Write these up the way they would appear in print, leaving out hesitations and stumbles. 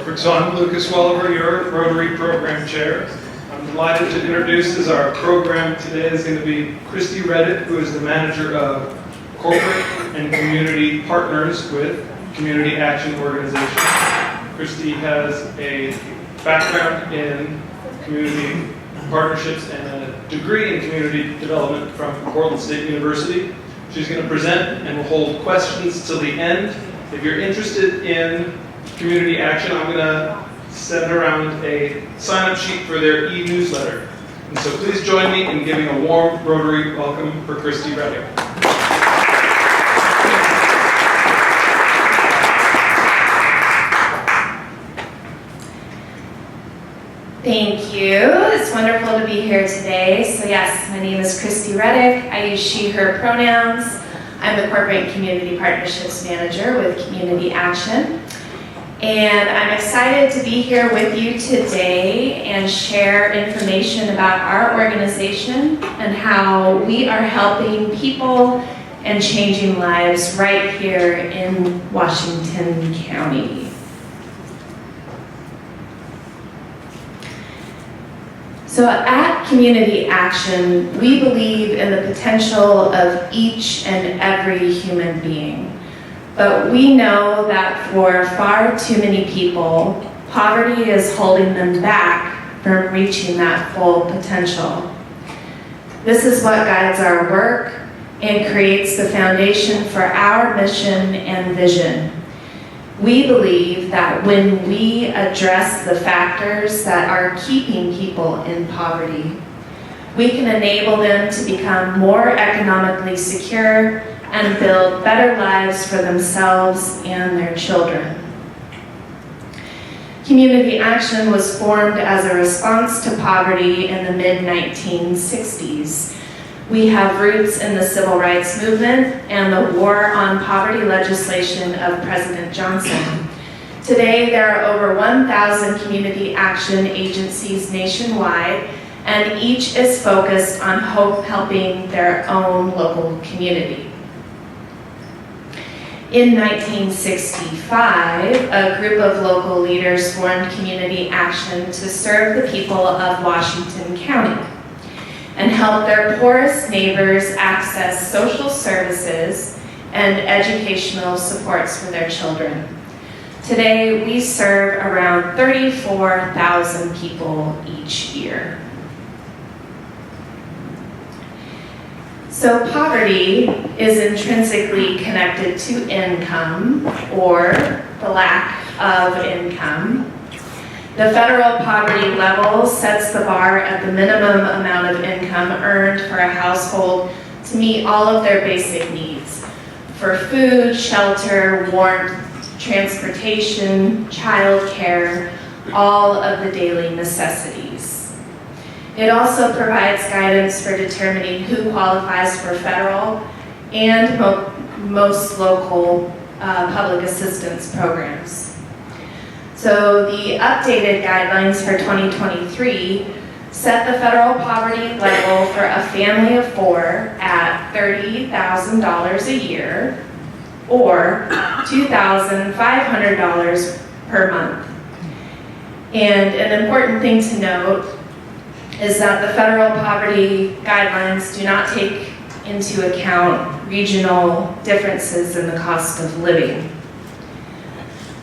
Perfect. So I'm Lucas Welliver, your Rotary Program Chair. I'm delighted to introduce as our program today is going to be Kristy Reddick, who is the Manager of Corporate and Community Partners with Community Action Organization. Kristy has a background in community partnerships and a degree in community development from Portland State University. She's going to present and will hold questions till the end. If you're interested in community action, I'm going to send around a sign-up sheet for their e-newsletter. And so please join me in giving a warm Rotary welcome for Kristy Reddick. Thank you. It's wonderful to be here today. So yes, my name is Kristy Reddick. I use she, her pronouns. I'm the Corporate and Community Partnerships Manager with Community Action. And I'm excited to be here with you today and share information about our organization and how we are helping people and changing lives right here in Washington County. So at Community Action, we believe in the potential of each and every human being. But we know that for far too many people, poverty is holding them back from reaching that full potential. This is what guides our work and creates the foundation for our mission and vision. We believe that when we address the factors that are keeping people in poverty, we can enable them to become more economically secure and build better lives for themselves and their children. Community Action was formed as a response to poverty in the mid-1960s. We have roots in the Civil Rights Movement and the War on Poverty legislation of President Johnson. Today, there are over 1,000 community action agencies nationwide, and each is focused on helping their own local community. In 1965, a group of local leaders formed Community Action to serve the people of Washington County and help their poorest neighbors access social services and educational supports for their children. Today, we serve around 34,000 people each year. So poverty is intrinsically connected to income or the lack of income. The federal poverty level sets the bar at the minimum amount of income earned for a household to meet all of their basic needs for food, shelter, warmth, transportation, childcare, all of the daily necessities. It also provides guidance for determining who qualifies for federal and most local public assistance programs. So the updated guidelines for 2023 set the federal poverty level for a family of four at $30,000 a year or $2,500 per month. And an important thing to note is that the federal poverty guidelines do not take into account regional differences in the cost of living.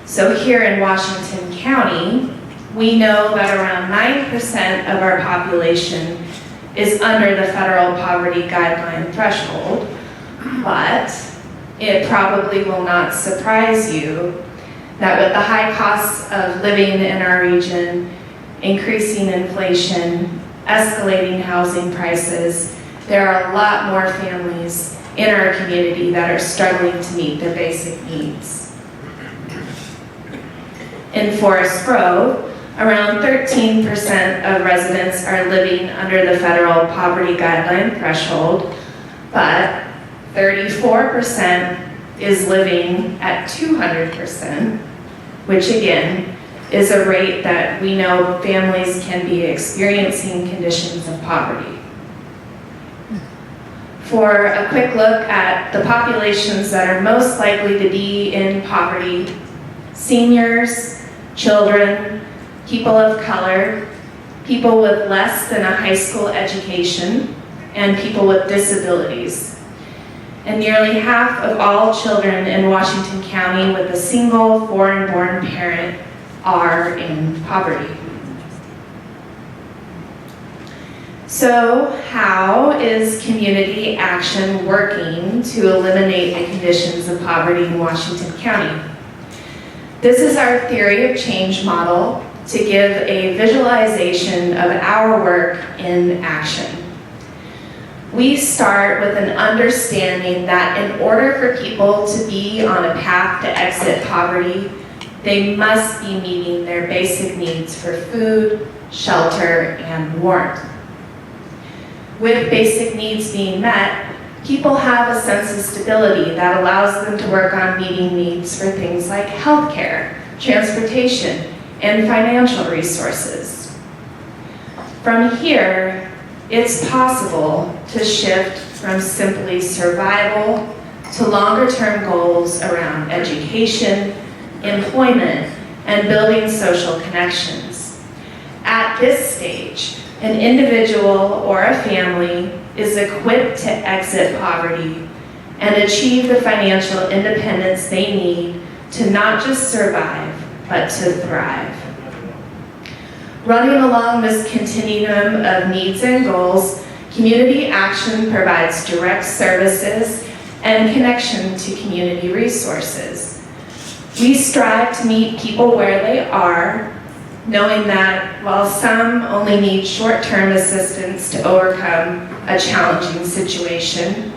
So here in Washington County, we know that around 9% of our population is under the federal poverty guideline threshold, but it probably will not surprise you that with the high costs of living in our region, increasing inflation, escalating housing prices, there are a lot more families in our community that are struggling to meet their basic needs. In Forest Grove, around 13% of residents are living under the federal poverty guideline threshold, but 34% is living at 200%, which again is a rate that we know families can be experiencing conditions of poverty. For a quick look at the populations that are most likely to be in poverty, seniors, children, people of color, people with less than a high school education, and people with disabilities. And nearly half of all children in Washington County with a single foreign-born parent are in poverty. So how is community action working to eliminate the conditions of poverty in Washington County? This is our theory of change model to give a visualization of our work in action. We start with an understanding that in order for people to be on a path to exit poverty, they must be meeting their basic needs for food, shelter, and warmth. With basic needs being met, people have a sense of stability that allows them to work on meeting needs for things like healthcare, transportation, and financial resources. From here, it's possible to shift from simply survival to longer-term goals around education, employment, and building social connections. At this stage, an individual or a family is equipped to exit poverty and achieve the financial independence they need to not just survive, but to thrive. Running along this continuum of needs and goals, community action provides direct services and connection to community resources. We strive to meet people where they are, knowing that while some only need short-term assistance to overcome a challenging situation,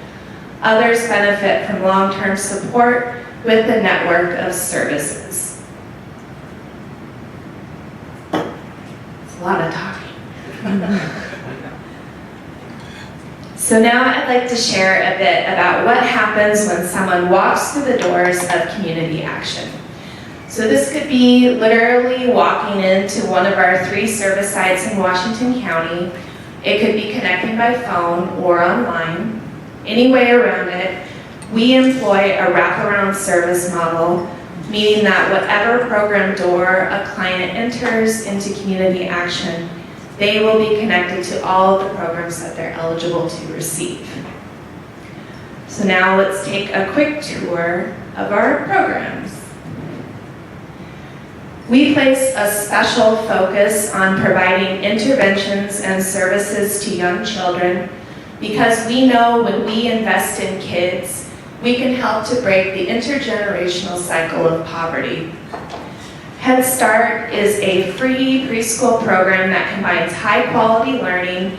others benefit from long-term support with the network of services. It's a lot of talking. So now I'd like to share a bit about what happens when someone walks through the doors of community action. So this could be literally walking into one of our 3 service sites in Washington County. It could be connecting by phone or online. Any way around it, we employ a wraparound service model, meaning that whatever program door a client enters into community action, they will be connected to all of the programs that they're eligible to receive. So now let's take a quick tour of our programs. We place a special focus on providing interventions and services to young children because we know when we invest in kids, we can help to break the intergenerational cycle of poverty. Head Start is a free preschool program that combines high-quality learning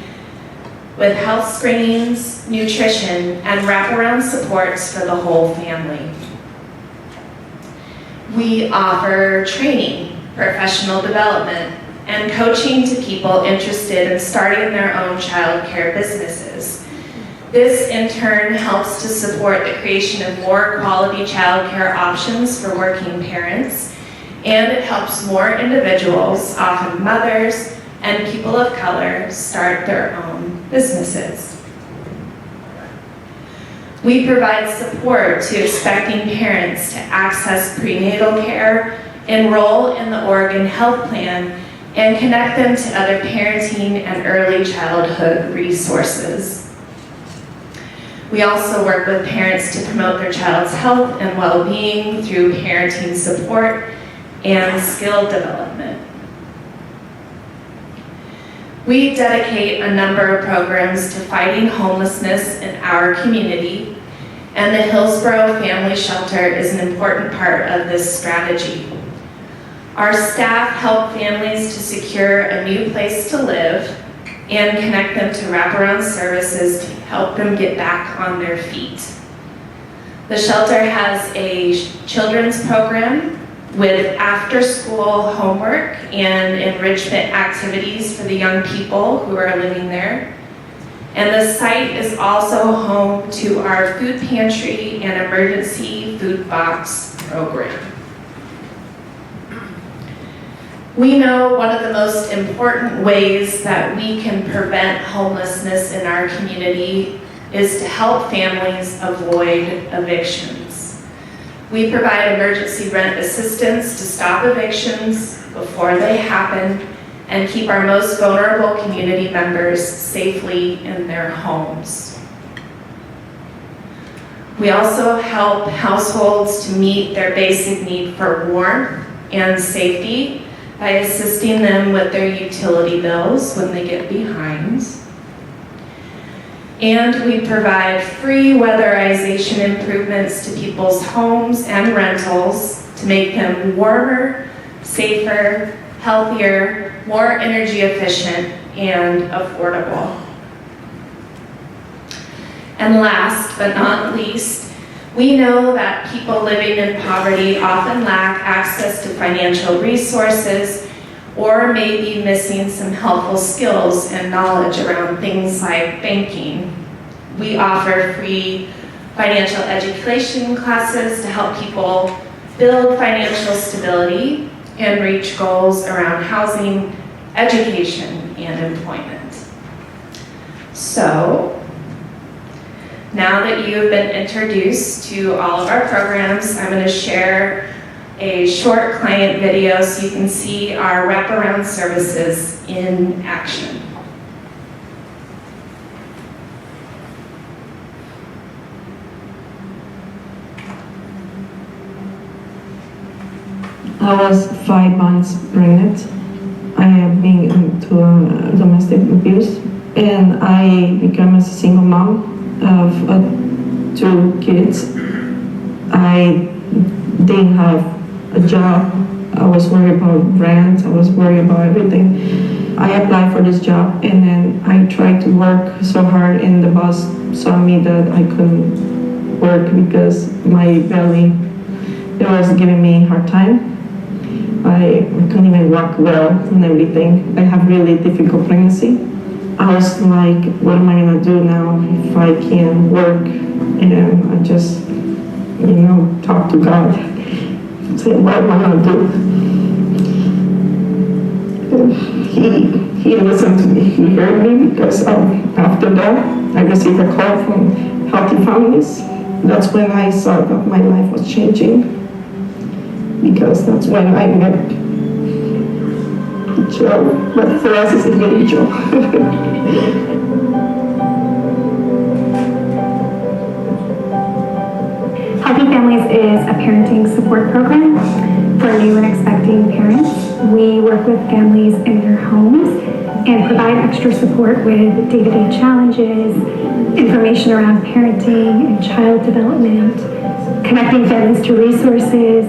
with health screenings, nutrition, and wraparound supports for the whole family. We offer training, professional development, and coaching to people interested in starting their own child care businesses. This, in turn, helps to support the creation of more quality child care options for working parents, and it helps more individuals, often mothers and people of color, start their own businesses. We provide support to expecting parents to access prenatal care, enroll in the Oregon Health Plan, and connect them to other parenting and early childhood resources. We also work with parents to promote their child's health and well-being through parenting support and skill development. We dedicate a number of programs to fighting homelessness in our community, and the Hillsborough Family Shelter is an important part of this strategy. Our staff help families to secure a new place to live and connect them to wraparound services to help them get back on their feet. The shelter has a children's program with after-school homework and enrichment activities for the young people who are living there. And the site is also home to our food pantry and emergency food box program. We know one of the most important ways that we can prevent homelessness in our community is to help families avoid evictions. We provide emergency rent assistance to stop evictions before they happen and keep our most vulnerable community members safely in their homes. We also help households to meet their basic need for warmth and safety by assisting them with their utility bills when they get behind. And we provide free weatherization improvements to people's homes and rentals to make them warmer, safer, healthier, more energy efficient, and affordable. And last but not least, we know that people living in poverty often lack access to financial resources or may be missing some helpful skills and knowledge around things like banking. We offer free financial education classes to help people build financial stability and reach goals around housing, education, and employment. So, now that you have been introduced to all of our programs, I'm going to share a short client video so you can see our wraparound services in action. I was 5 months pregnant. I have been into domestic abuse, and I became a single mom of 2 kids. I didn't have a job. I was worried about rent. I was worried about everything. I applied for this job, and then I tried to work so hard, and the boss saw me that I couldn't work because my belly, it was giving me a hard time. I couldn't even walk well and everything. I have really difficult pregnancy. I was like, what am I gonna do now if I can't work? And I just, talk to God. Say, what am I gonna do? He listened to me, he heard me, because after that, I received a call from Healthy Families. That's when I saw that my life was changing, because that's when I met Joe, but for us it's a little Joe. Healthy Families is a parenting support program for new and expecting parents. We work with families in their homes and provide extra support with day-to-day challenges, information around parenting and child development, connecting families to resources.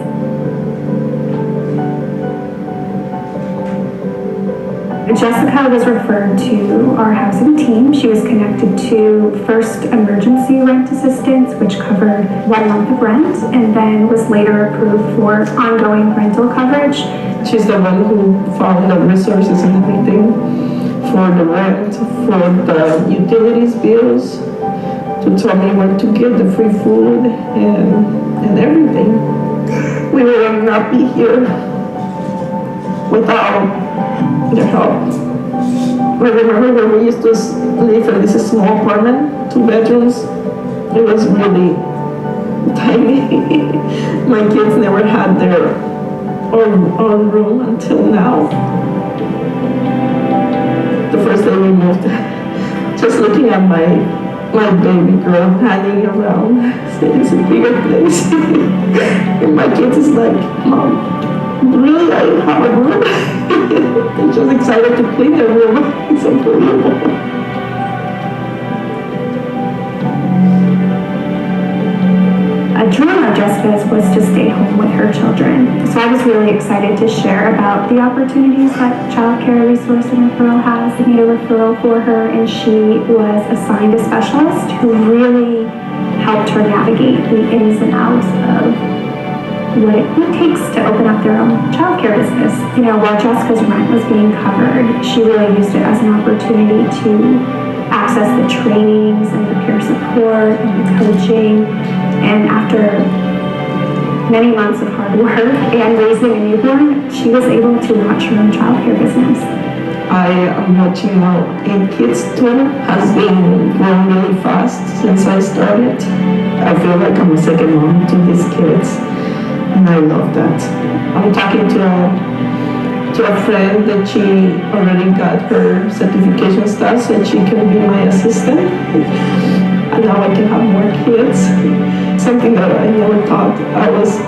Jessica was referred to our housing team. She was connected to first emergency rent assistance, which covered 1 month of rent, and then was later approved for ongoing rental coverage. She's the one who found the resources and everything for the rent, for the utilities bills, to tell me where to get the free food and everything. We will not be here without their help. I remember when we used to live in this small apartment, 2 bedrooms. It was really tiny. My kids never had their own room until now. The first day we moved, just looking at my baby girl hanging around, it's a bigger place. And my kids is like, Mom, really, I have a room? They're just excited to clean their room. It's unbelievable. A dream of Jessica's was to stay home with her children. So I was really excited to share about the opportunities that Child Care Resource and Referral has. They made a referral for her, and she was assigned a specialist who really helped her navigate the ins and outs of what it takes to open up their own childcare business. While Jessica's rent was being covered, she really used it as an opportunity to access the trainings and the peer support and the coaching. And after many months of hard work and raising a newborn, she was able to launch her own childcare business. I am watching now 8 Kids tour has been growing really fast since I started. I feel like I'm a second mom to these kids, and I love that. I'm talking to a friend that she already got her certification stuff, so she can be my assistant. And now I can have more kids, something that I never thought I was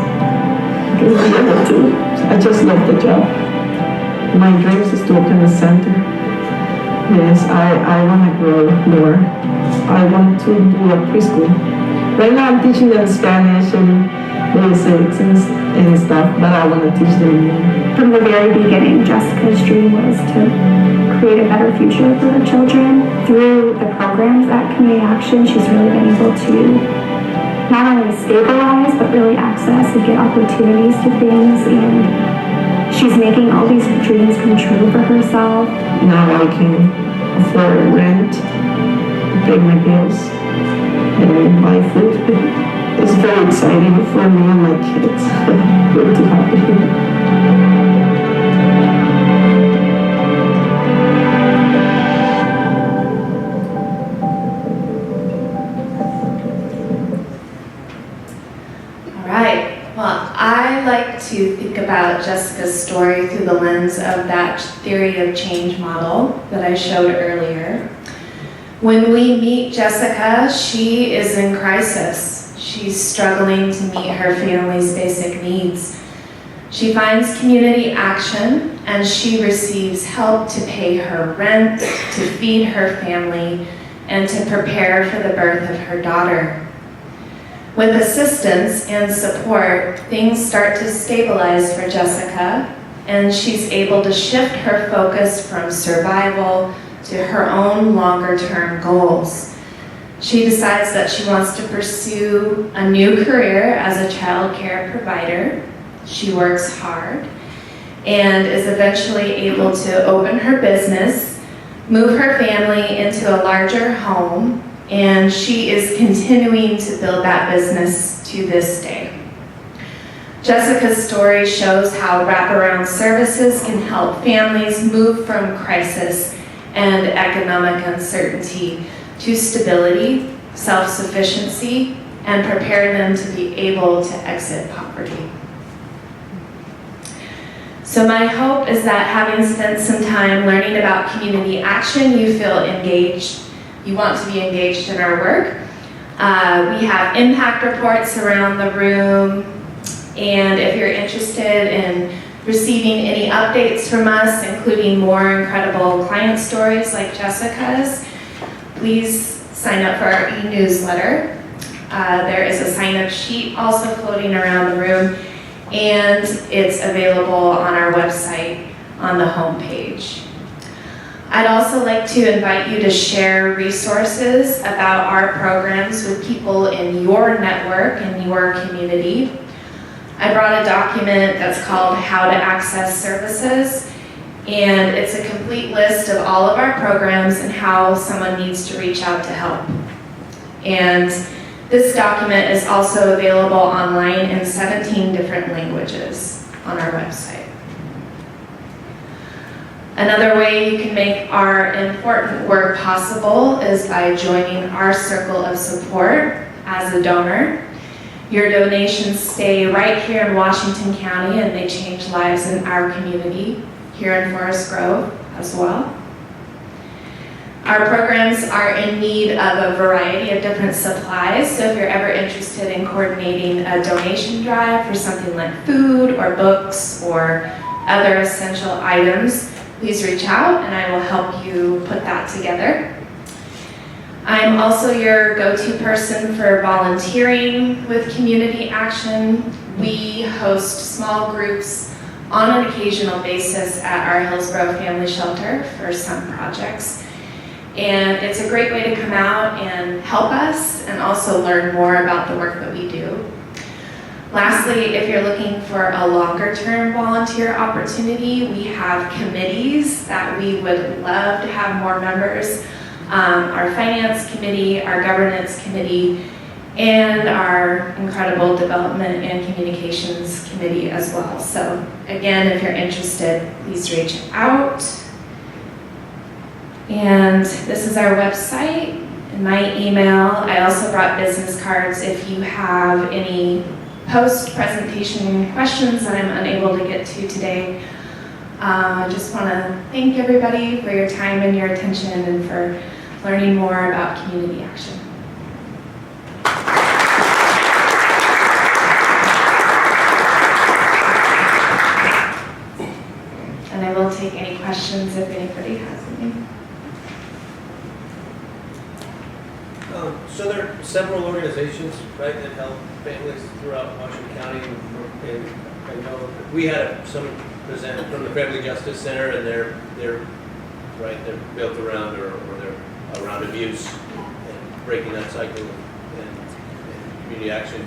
going to be able to. I just love the job. My dreams is to open a center. Yes, I want to grow more. I want to do a preschool. Right now I'm teaching them Spanish and basics and stuff, but I want to teach them more. From the very beginning, Jessica's dream was to create a better future for her children. Through the programs at Community Action, she's really been able to not only stabilize, but really access and get opportunities to things, and she's making all these dreams come true for herself. Now I can afford rent, pay my bills, and buy food. It's very exciting for me and my kids. Good to have it here. I like to think about Jessica's story through the lens of that theory of change model that I showed earlier. When we meet Jessica, she is in crisis. She's struggling to meet her family's basic needs. She finds community action, and she receives help to pay her rent, to feed her family, and to prepare for the birth of her daughter. With assistance and support, things start to stabilize for Jessica, and she's able to shift her focus from survival to her own longer-term goals. She decides that she wants to pursue a new career as a child care provider. She works hard and is eventually able to open her business, move her family into a larger home, and she is continuing to build that business to this day. Jessica's story shows how wraparound services can help families move from crisis and economic uncertainty to stability, self-sufficiency, and prepare them to be able to exit poverty. So my hope is that having spent some time learning about community action, you feel engaged. You want to be engaged in our work. We have impact reports around the room, and if you're interested in receiving any updates from us, including more incredible client stories like Jessica's, please sign up for our e-newsletter. There is a sign-up sheet also floating around the room, and it's available on our website on the homepage. I'd also like to invite you to share resources about our programs with people in your network and your community. I brought a document that's called How to Access Services, and it's a complete list of all of our programs and how someone needs to reach out to help. And this document is also available online in 17 different languages on our website. Another way you can make our important work possible is by joining our circle of support as a donor. Your donations stay right here in Washington County, and they change lives in our community here in Forest Grove as well. Our programs are in need of a variety of different supplies, so if you're ever interested in coordinating a donation drive for something like food or books or other essential items, please reach out and I will help you put that together. I'm also your go-to person for volunteering with community action. We host small groups on an occasional basis at our Hillsborough Family Shelter for some projects. And it's a great way to come out and help us and also learn more about the work that we do. Lastly, if you're looking for a longer-term volunteer opportunity, we have committees that we would love to have more members. Our finance committee, our governance committee, and our incredible development and communications committee as well. So again, if you're interested, please reach out. And this is our website and my email. I also brought business cards if you have any post-presentation questions that I'm unable to get to today. I just want to thank everybody for your time and your attention and for learning more about community action. And I will take any questions if anybody has any. So there are several organizations, right, that help families throughout Washington County. And I know we had someone present from the Family Justice Center, and they're built around or they're around abuse and breaking that cycle, and community action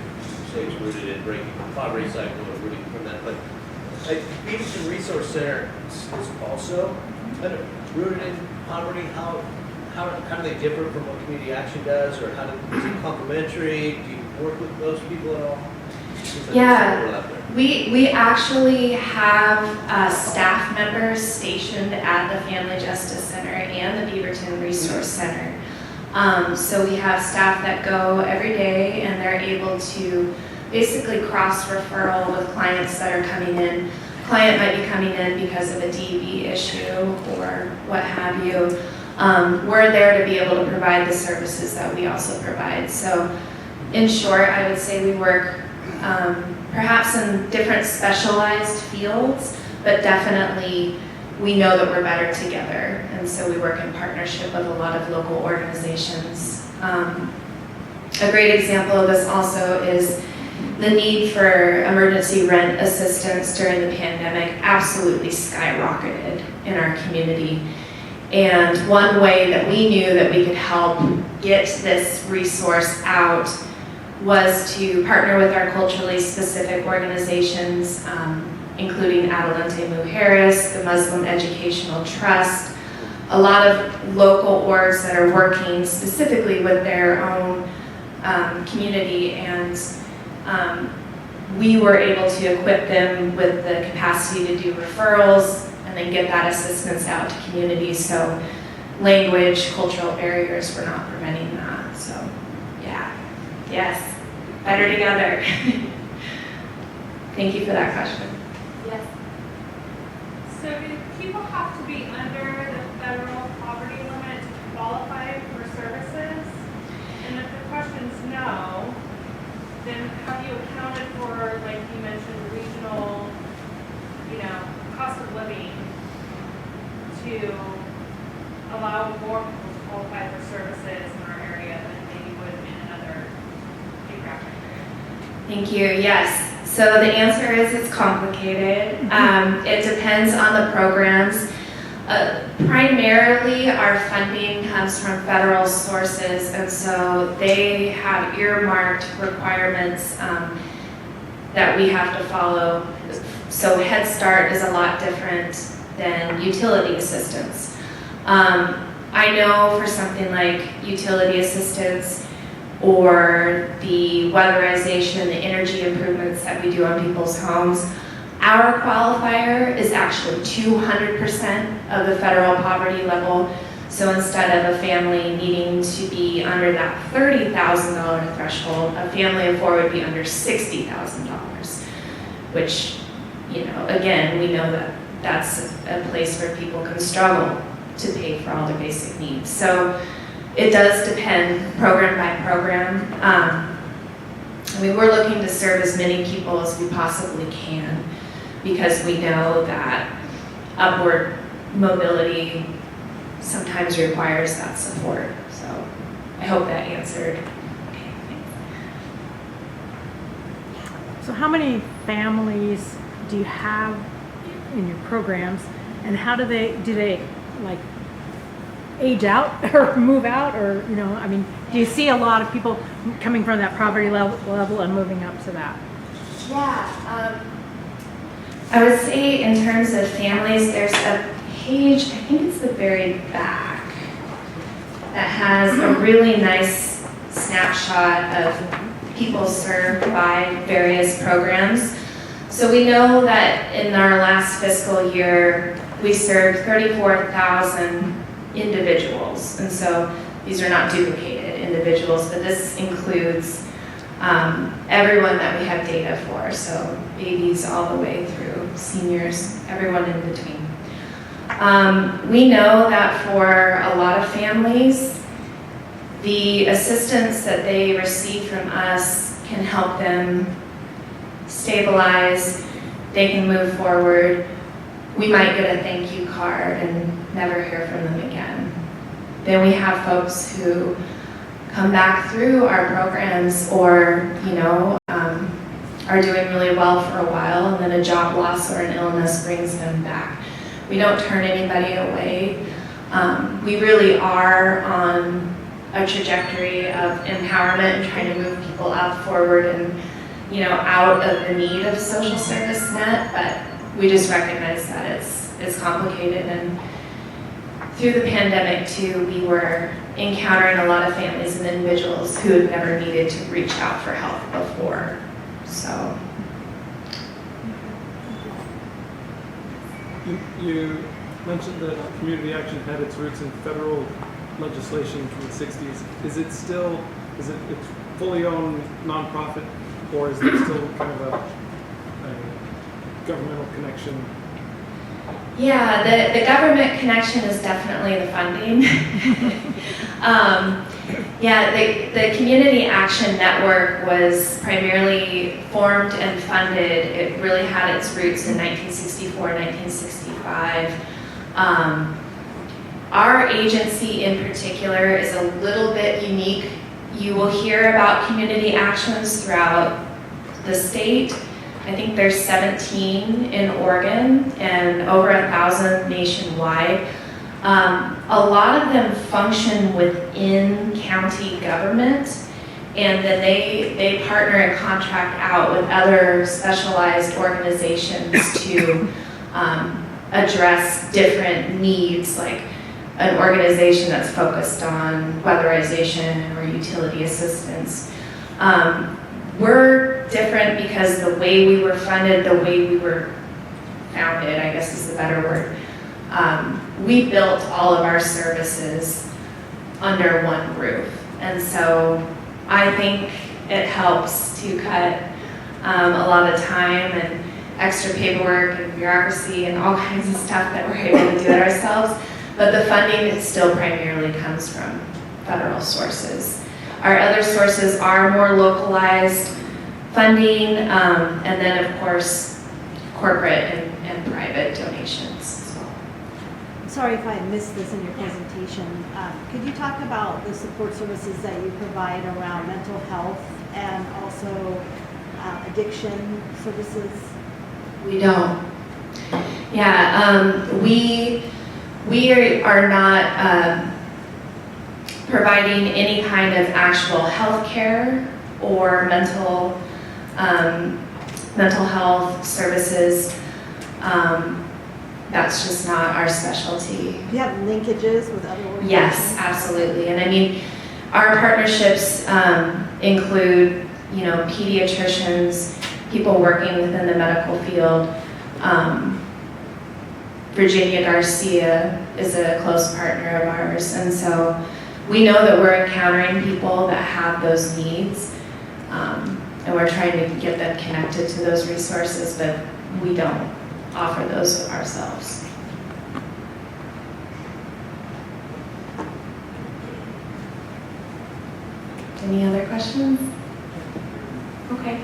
stays rooted in breaking the poverty cycle or rooting from that. But Beaverton Resource Center is also kind of rooted in poverty. How do they differ from what community action does, or is it complementary? Do you work with those people at all? Yeah, we actually have staff members stationed at the Family Justice Center and the Beaverton Resource Center. So we have staff that go every day, and they're able to basically cross-referral with clients that are coming in. Client might be coming in because of a DV issue or what have you. We're there to be able to provide the services that we also provide. So in short, I would say we work perhaps in different specialized fields, but definitely we know that we're better together. And so we work in partnership with a lot of local organizations. A great example of this also is the need for emergency rent assistance during the pandemic absolutely skyrocketed in our community. And one way that we knew that we could help get this resource out was to partner with our culturally specific organizations, including Adelante Mujeres, the Muslim Educational Trust, a lot of local orgs that are working specifically with their own community, and we were able to equip them with the capacity to do referrals and then get that assistance out to communities. So language, cultural barriers were not preventing that. So yeah, yes, better together. Thank you for that question. Yes. So do people have to be under the federal poverty limit to qualify for services? And if the question's no, then have you accounted for, like you mentioned, regional, cost of living to allow more people to qualify for services in our area than maybe would in another geographic area? Thank you. Yes. So the answer is it's complicated. It depends on the programs. Primarily, our funding comes from federal sources, and so they have earmarked requirements that we have to follow. So Head Start is a lot different than utility assistance. I know for something like utility assistance or the weatherization, the energy improvements that we do on people's homes, our qualifier is actually 200% of the federal poverty level. So instead of a family needing to be under that $30,000 threshold, a family of four would be under $60,000, which, again, we know that that's a place where people can struggle to pay for all their basic needs. So it does depend program by program. We're looking to serve as many people as we possibly can, because we know that upward mobility sometimes requires that support. So I hope that answered. Okay, So how many families do you have in your programs, and how do they like age out or move out, or do you see a lot of people coming from that poverty level and moving up to that? Yeah, I would say in terms of families, there's a page, I think it's the very back, that has a really nice snapshot of people served by various programs. So we know that in our last fiscal year, we served 34,000 individuals. And so these are not duplicated individuals, but this includes everyone that we have data for. So babies all the way through seniors, everyone in between. We know that for a lot of families, the assistance that they receive from us can help them stabilize, they can move forward. We might get a thank you card and never hear from them again. Then we have folks who come back through our programs or, are doing really well for a while, and then a job loss or an illness brings them back. We don't turn anybody away. We really are on a trajectory of empowerment and trying to move people up forward and, out of the need of social service net, but we just recognize that it's complicated. And through the pandemic too, we were encountering a lot of families and individuals who had never needed to reach out for help before. So. You mentioned that community action had its roots in federal legislation from the 60s. Is it it's fully owned nonprofit, or is there still kind of a governmental connection? Yeah, the government connection is definitely the funding. The Community Action Network was primarily formed and funded. It really had its roots in 1964, 1965. Our agency in particular is a little bit unique. You will hear about community actions throughout the state. I think there's 17 in Oregon and over 1,000 nationwide. A lot of them function within county government, and then they partner and contract out with other specialized organizations to address different needs, like an organization that's focused on weatherization or utility assistance. We're different because the way we were funded, the way we were founded, I guess is the better word. We built all of our services under one roof. And so I think it helps to cut a lot of time and extra paperwork and bureaucracy and all kinds of stuff that we're able to do it ourselves. But the funding still primarily comes from federal sources. Our other sources are more localized funding, and then of course, corporate and private donations. Sorry if I missed this in your presentation. Could you talk about the support services that you provide around mental health and also addiction services? We don't. Yeah, we are not providing any kind of actual health care or mental health services. That's just not our specialty. Do you have linkages with other organizations? Yes, absolutely. And I mean, our partnerships include, pediatricians, people working within the medical field. Virginia Garcia is a close partner of ours, and so we know that we're encountering people that have those needs, and we're trying to get them connected to those resources, but we don't offer those ourselves. Any other questions? Okay.